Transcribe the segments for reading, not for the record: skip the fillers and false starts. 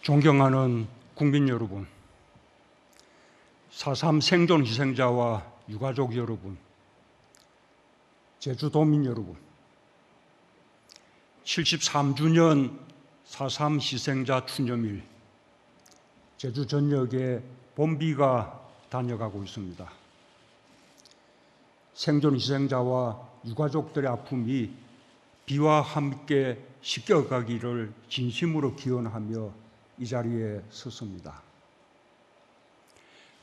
존경하는 국민 여러분, 4.3 생존 희생자와 유가족 여러분, 제주도민 여러분, 73주년 4.3 희생자 추념일, 제주 전역에 봄비가 다녀가고 있습니다. 생존 희생자와 유가족들의 아픔이 비와 함께 씻겨가기를 진심으로 기원하며 이 자리에 섰습니다.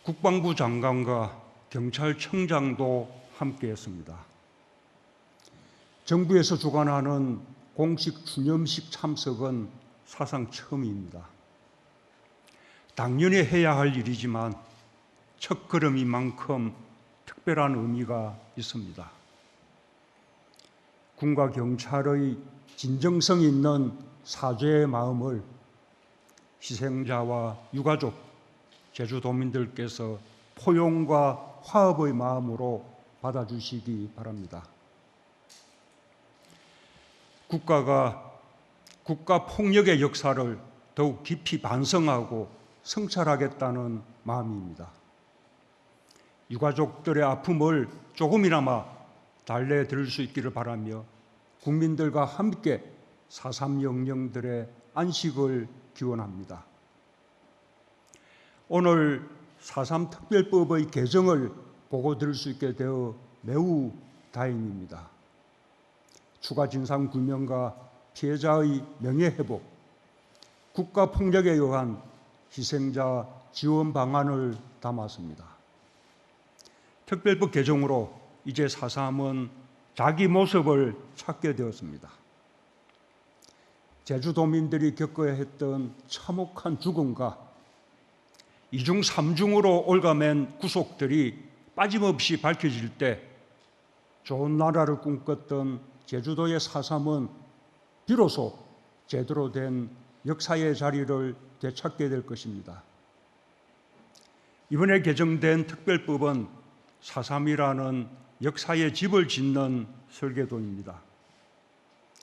국방부 장관과 경찰청장도 함께했습니다. 정부에서 주관하는 공식 추념식 참석은 사상 처음입니다. 당연히 해야 할 일이지만 첫걸음인 만큼 특별한 의미가 있습니다. 군과 경찰의 진정성 있는 사죄의 마음을 희생자와 유가족, 제주도민들께서 포용과 화합의 마음으로 받아주시기 바랍니다. 국가가 국가폭력의 역사를 더욱 깊이 반성하고 성찰하겠다는 마음입니다. 유가족들의 아픔을 조금이나마 달래드릴 수 있기를 바라며 국민들과 함께 4.3 영령들의 안식을 기원합니다. 오늘 4.3 특별법의 개정을 보고 들을 수 있게 되어 매우 다행입니다. 추가 진상규명과 피해자의 명예회복, 국가폭력에 의한 희생자 지원 방안을 담았습니다. 특별법 개정으로 이제 4.3은 자기 모습을 찾게 되었습니다. 제주도민들이 겪어야 했던 참혹한 죽음과 이중 삼중으로 올가맨 구속들이 빠짐없이 밝혀질 때 좋은 나라를 꿈꿨던 제주도의 4.3은 비로소 제대로 된 역사의 자리를 되찾게 될 것입니다. 이번에 개정된 특별법은 4.3이라는 역사의 집을 짓는 설계도입니다.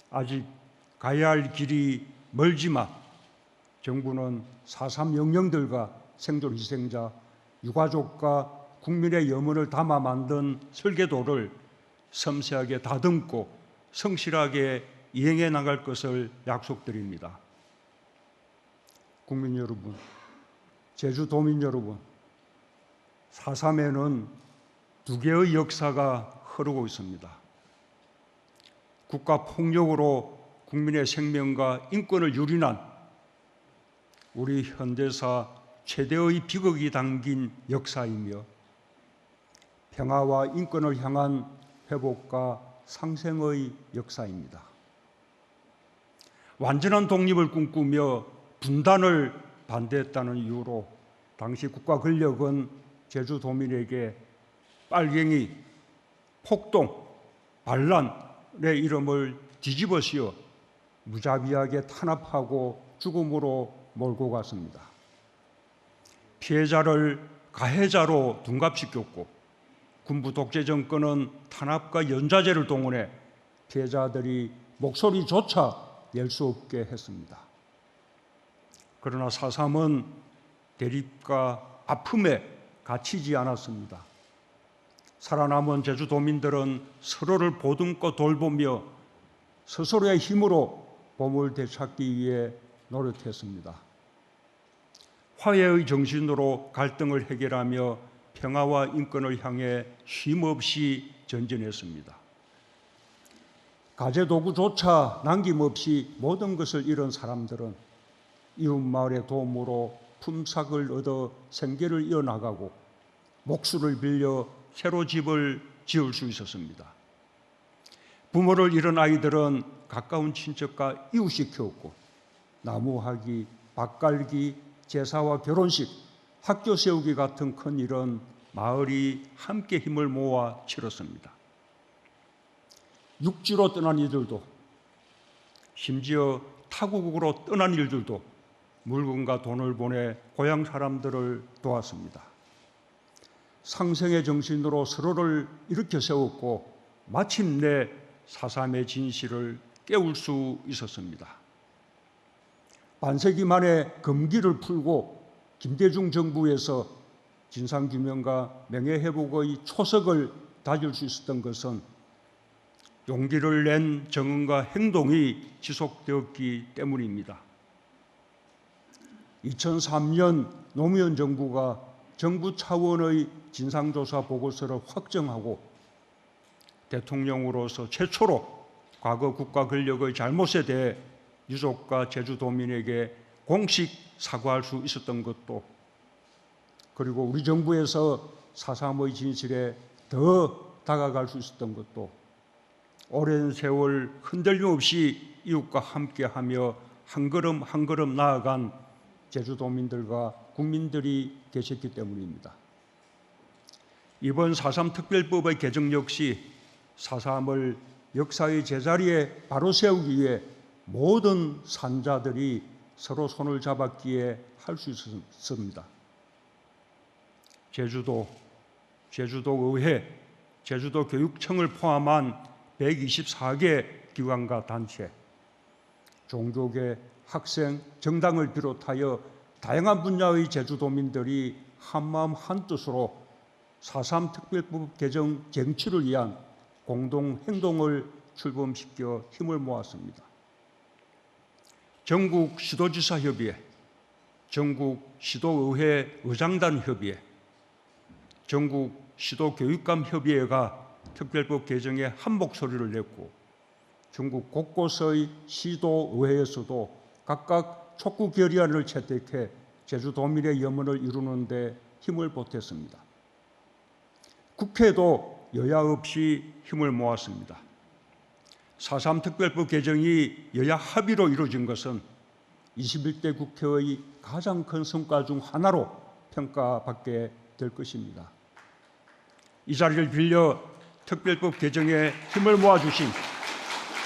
아직 가야 할 길이 멀지만 정부는 4.3 영령들과 생존 희생자, 유가족과 국민의 염원을 담아 만든 설계도를 섬세하게 다듬고 성실하게 이행해 나갈 것을 약속드립니다. 국민 여러분, 제주도민 여러분, 4.3에는 두 개의 역사가 흐르고 있습니다. 국가폭력으로 국민의 생명과 인권을 유린한 우리 현대사 최대의 비극이 담긴 역사이며 평화와 인권을 향한 회복과 상생의 역사입니다. 완전한 독립을 꿈꾸며 분단을 반대했다는 이유로 당시 국가 권력은 제주도민에게 빨갱이, 폭동, 반란의 이름을 뒤집어 씌워 무자비하게 탄압하고 죽음으로 몰고 갔습니다. 피해자를 가해자로 둔갑시켰고 군부 독재 정권은 탄압과 연좌제를 동원해 피해자들이 목소리조차 낼 수 없게 했습니다. 그러나 4.3은 대립과 아픔에 갇히지 않았습니다. 살아남은 제주도민들은 서로를 보듬고 돌보며 스스로의 힘으로 봄을 되찾기 위해 노력했습니다. 화해의 정신으로 갈등을 해결하며 평화와 인권을 향해 쉼없이 전진했습니다. 가재도구조차 남김없이 모든 것을 잃은 사람들은 이웃마을의 도움으로 품삯을 얻어 생계를 이어나가고 목수를 빌려 새로 집을 지을 수 있었습니다. 부모를 잃은 아이들은 가까운 친척과 이웃이 키웠고 나무하기, 밭갈기, 제사와 결혼식, 학교 세우기 같은 큰 일은 마을이 함께 힘을 모아 치렀습니다. 육지로 떠난 이들도 심지어 타국으로 떠난 일들도 물건과 돈을 보내 고향 사람들을 도왔습니다. 상생의 정신으로 서로를 일으켜 세웠고 마침내 4.3의 진실을 깨울 수 있었습니다. 반세기 만에 금기를 풀고 김대중 정부에서 진상규명과 명예회복의 초석을 다질 수 있었던 것은 용기를 낸 정언과 행동이 지속되었기 때문입니다. 2003년 노무현 정부가 정부 차원의 진상조사 보고서를 확정하고 대통령으로서 최초로 과거 국가 권력의 잘못에 대해 유족과 제주도민에게 공식 사과할 수 있었던 것도, 그리고 우리 정부에서 4.3의 진실에 더 다가갈 수 있었던 것도 오랜 세월 흔들림 없이 이웃과 함께하며 한 걸음 한 걸음 나아간 제주도민들과 국민들이 계셨기 때문입니다. 이번 4.3 특별법의 개정 역시 4.3을 역사의 제자리에 바로 세우기 위해 모든 산자들이 서로 손을 잡았기에 할 수 있었습니다. 제주도의회, 제주도교육청을 포함한 124개 기관과 단체, 종교계, 학생, 정당을 비롯하여 다양한 분야의 제주도민들이 한마음 한뜻으로 4.3 특별법 개정 쟁취를 위한 공동행동을 출범시켜 힘을 모았습니다. 전국 시도지사협의회, 전국 시도의회 의장단 협의회, 전국 시도교육감 협의회가 특별법 개정에 한 목소리를 냈고, 전국 곳곳의 시도의회에서도 각각 촉구 결의안을 채택해 제주도민의 염원을 이루는 데 힘을 보탰습니다. 국회도 여야 없이 힘을 모았습니다. 4.3 특별법 개정이 여야 합의로 이루어진 것은 21대 국회의 가장 큰 성과 중 하나로 평가받게 될 것입니다. 이 자리를 빌려 특별법 개정에 힘을 모아주신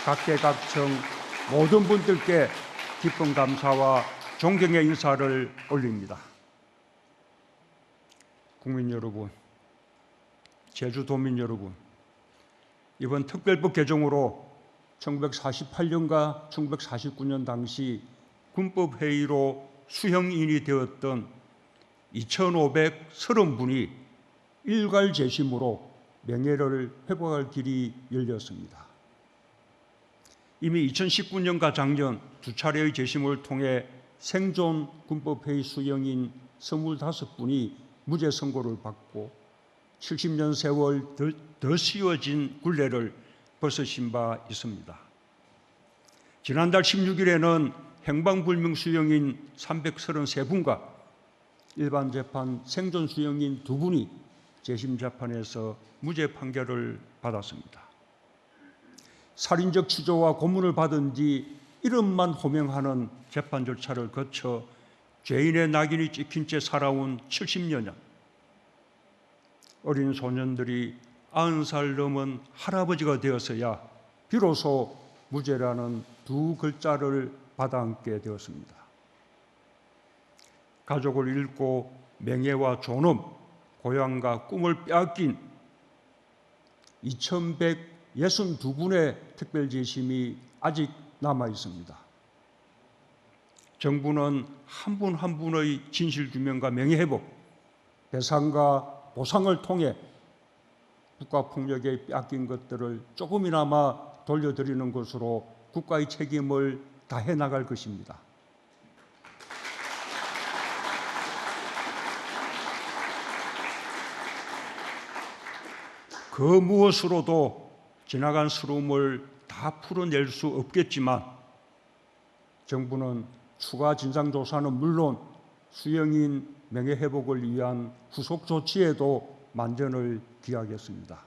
각계각층 모든 분들께 기쁜 감사와 존경의 인사를 올립니다. 국민 여러분, 제주도민 여러분, 이번 특별법 개정으로 1948년과 1949년 당시 군법회의로 수형인이 되었던 2,530분이 일괄 재심으로 명예를 회복할 길이 열렸습니다. 이미 2019년과 작년 두 차례의 재심을 통해 생존 군법회의 수형인 25분이 무죄 선고를 받고 70년 세월 더 씌워진 굴레를 벗으신 바 있습니다. 지난달 16일에는 행방불명 수형인 333분과 일반 재판 생존 수형인 2분이 재심 재판에서 무죄 판결을 받았습니다. 살인적 취조와 고문을 받은 뒤 이름만 호명하는 재판 절차를 거쳐 죄인의 낙인이 찍힌 채 살아온 70여년, 어린 소년들이 90살 넘은 할아버지가 되어서야 비로소 무죄라는 두 글자를 받아안게 되었습니다. 가족을 잃고 명예와 존엄, 고향과 꿈을 빼앗긴 2,162분의 특별재심이 아직 남아 있습니다. 정부는 한 분 한 분의 진실규명과 명예회복, 배상과 보상을 통해 국가폭력에 빼앗긴 것들을 조금이나마 돌려드리는 것으로 국가의 책임을 다해 나갈 것입니다. 그 무엇으로도 지나간 슬픔을 다 풀어낼 수 없겠지만 정부는 추가 진상조사는 물론 수형인 명예회복을 위한 후속 조치에도 만전을 기하겠습니다.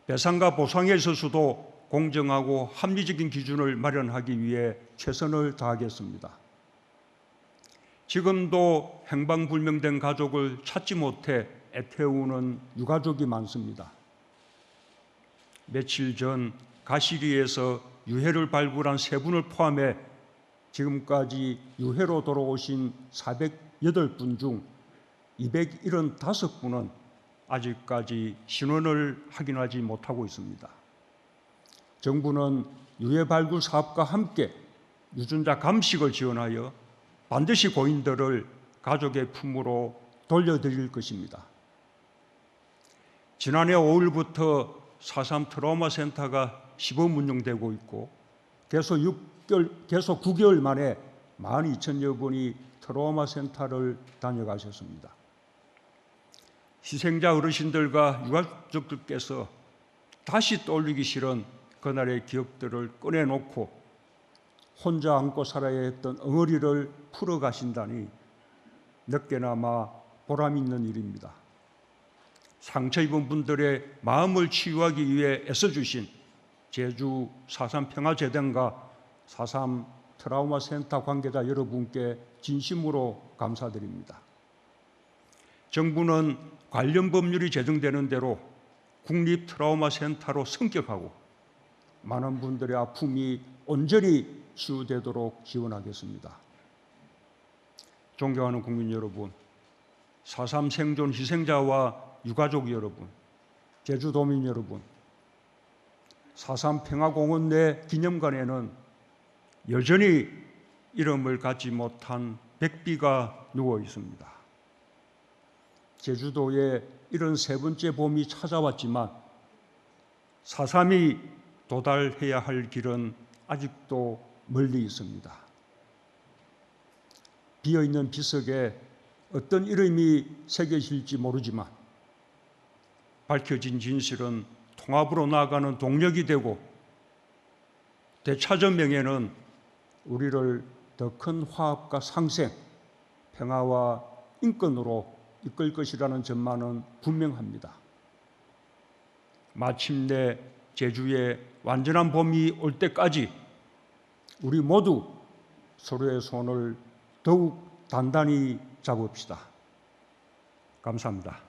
배상과 보상에 있어서도 공정하고 합리적인 기준을 마련하기 위해 최선을 다하겠습니다. 지금도 행방불명된 가족을 찾지 못해 애태우는 유가족이 많습니다. 며칠 전 가시리에서 유해를 발굴한 3분을 포함해 지금까지 유해로 돌아오신 408분 중 275분은 아직까지 신원을 확인하지 못하고 있습니다. 정부는 유해 발굴 사업과 함께 유전자 감식을 지원하여 반드시 고인들을 가족의 품으로 돌려드릴 것입니다. 지난해 5일부터 4.3 트라우마 센터가 시범 운영되고 있고 계속 9개월 만에 12,000여 분이 트라우마 센터를 다녀가셨습니다. 희생자 어르신들과 유가족들께서 다시 떠올리기 싫은 그날의 기억들을 꺼내놓고 혼자 안고 살아야 했던 엉어리를 풀어가신다니 늦게나마 보람 있는 일입니다. 상처 입은 분들의 마음을 치유하기 위해 애써주신 제주 4.3 평화재단과 4.3 트라우마 센터 관계자 여러분께 진심으로 감사드립니다. 정부는 관련 법률이 제정되는 대로 국립 트라우마 센터로 성격하고 많은 분들의 아픔이 온전히 치유되도록 지원하겠습니다. 존경하는 국민 여러분, 4.3 생존 희생자와 유가족 여러분, 제주도민 여러분, 4.3 평화공원 내 기념관에는 여전히 이름을 갖지 못한 백비가 누워 있습니다. 제주도에 이런 세 번째 봄이 찾아왔지만 4.3이 도달해야 할 길은 아직도 멀리 있습니다. 비어있는 비석에 어떤 이름이 새겨질지 모르지만 밝혀진 진실은 통합으로 나아가는 동력이 되고 되찾은 명예는 우리를 더 큰 화합과 상생, 평화와 인권으로 이끌 것이라는 점만은 분명합니다. 마침내 제주에 완전한 봄이 올 때까지 우리 모두 서로의 손을 더욱 단단히 잡읍시다. 감사합니다.